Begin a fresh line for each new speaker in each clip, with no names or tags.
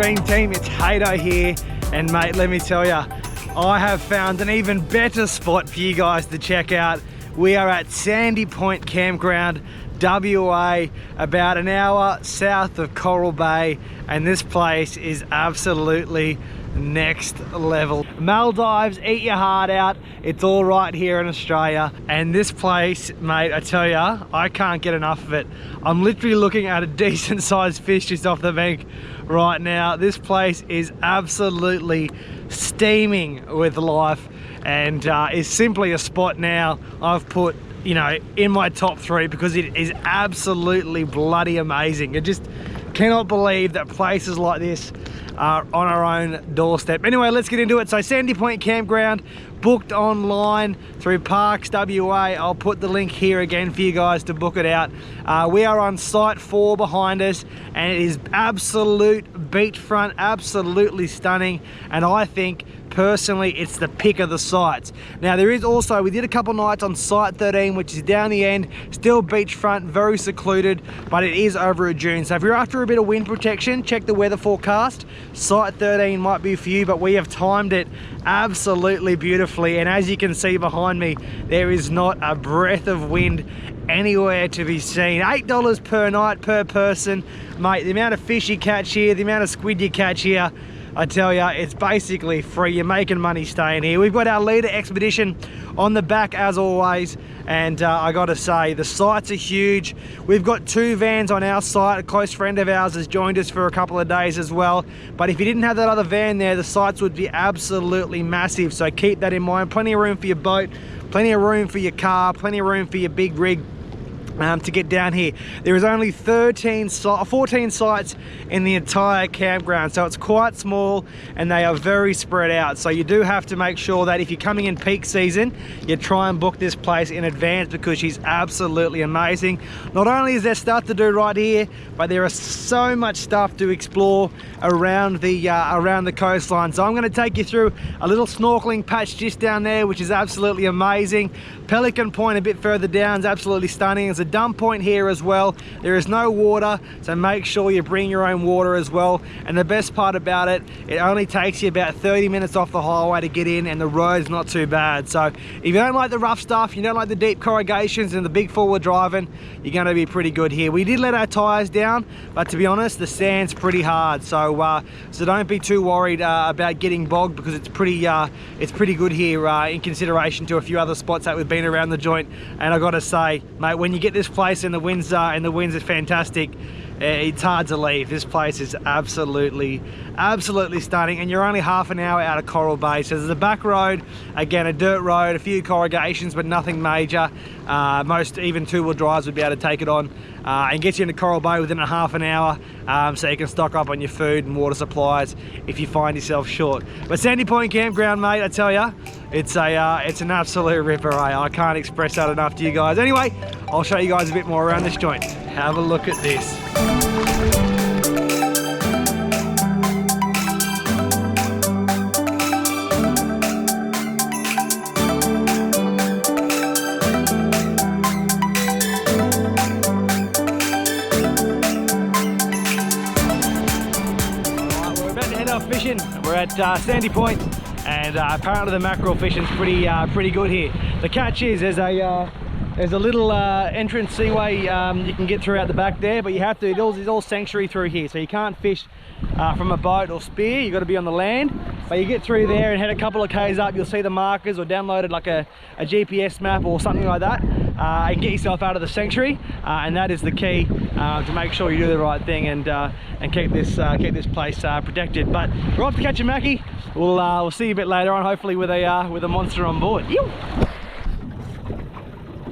Dream Team, it's Haydo here, and mate, let me tell you, I have found an even better spot for you guys to check out. We are at Sandy Point Campground, WA, about an hour south of Coral Bay, and this place is absolutely next level. Maldives, eat your heart out. It's all right here in Australia, and this place, mate, I tell ya, I can't get enough of it. I'm literally looking at a decent sized fish just off the bank right now. This place is absolutely steaming with life, and is simply a spot now I've put, you know, in my top 3 because it is absolutely bloody amazing. I just cannot believe that places like this are on our own doorstep. Anyway, let's get into it. So Sandy Point Campground, booked online through Parks WA. I'll put the link here again for you guys to book it out. We are on site 4 behind us, and it is absolute beachfront, absolutely stunning, and I think personally it's the pick of the sites. Now there is also, we did a couple nights on site 13, which is down the end, still beachfront, very secluded, but it is over a dune. So if you're after a bit of wind protection, check the weather forecast. Site 13 might be for you, but we have timed it absolutely beautifully, and as you can see behind me, there is not a breath of wind anywhere to be seen. $8 per night per person. Mate, the amount of fish you catch here, the amount of squid you catch here, I tell ya, it's basically free. You're making money staying here. We've got our leader expedition on the back as always, and I gotta say, the sites are huge. We've got 2 vans on our site. A close friend of ours has joined us for a couple of days as well, but if you didn't have that other van there, the sites would be absolutely massive, so keep that in mind. Plenty of room for your boat, plenty of room for your car, plenty of room for your big rig to get down here. There is only 14 sites in the entire campground, so it's quite small and they are very spread out, so you do have to make sure that if you're coming in peak season, you try and book this place in advance, because she's absolutely amazing. Not only is there stuff to do right here, but there is so much stuff to explore around the coastline. So I'm going to take you through a little snorkeling patch just down there, which is absolutely amazing. Pelican Point a bit further down is absolutely stunning. There's a dump point here as well. There is no water, so make sure you bring your own water as well. And the best part about it, it only takes you about 30 minutes off the highway to get in, and the road's not too bad. So if you don't like the rough stuff, you don't like the deep corrugations and the big forward driving, you're going to be pretty good here. We did let our tires down, but to be honest, the sand's pretty hard, so don't be too worried about getting bogged, because it's pretty good here in consideration to a few other spots that we've been around the joint. And I gotta say, mate, when you get this place and the winds are fantastic, it's hard to leave. This place is absolutely stunning, and you're only half an hour out of Coral Bay. So there's a back road, again a dirt road, a few corrugations, but nothing major. Most even 2-wheel drives would be able to take it on, and get you into Coral Bay within a half an hour, so you can stock up on your food and water supplies if you find yourself short. But Sandy Point Campground, mate, I tell ya, it's an absolute ripper. I can't express that enough to you guys. Anyway, I'll show you guys a bit more around this joint. Have a look at this. Fishing. We're at Sandy Point, and apparently the mackerel fishing's pretty good here. The catch is there's a little entrance seaway you can get through out the back there, but you have to, it's all sanctuary through here, so you can't fish from a boat or spear. You've got to be on the land, but you get through there and head a couple of k's up, you'll see the markers, or downloaded like a GPS map or something like that, and get yourself out of the sanctuary, and that is the key to make sure you do the right thing and keep this place protected. But we're off to catch a mackie. We'll see you a bit later on, hopefully with a monster on board. Ew.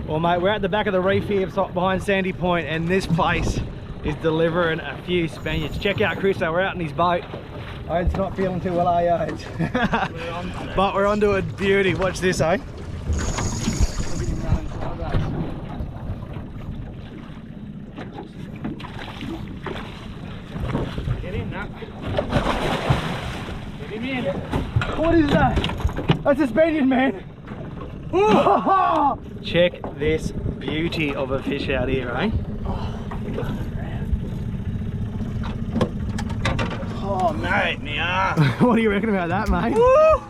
Well, mate, we're at the back of the reef here behind Sandy Point, and this place is delivering a few Spaniards. Check out Chris, we're out in his boat. It's not feeling too well, are you? But we're onto a beauty. Watch this, eh? Get in now. Get him in. What is that? That's a Spaniard, man. Check this beauty of a fish out here, eh?
Oh, mate, yeah.
What do you reckon about that, mate?
Woo!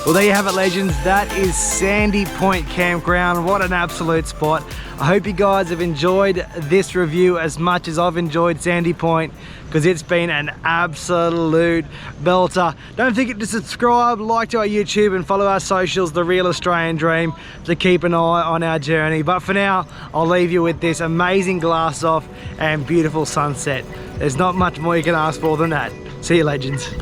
Well, there you have it, legends. That is Sandy Point Campground. What an absolute spot. I hope you guys have enjoyed this review as much as I've enjoyed Sandy Point, because it's been an absolute belter. Don't forget to subscribe, like to our YouTube, and follow our socials, The Real Australian Dream, to keep an eye on our journey. But for now, I'll leave you with this amazing glass off and beautiful sunset. There's not much more you can ask for than that. See you, legends.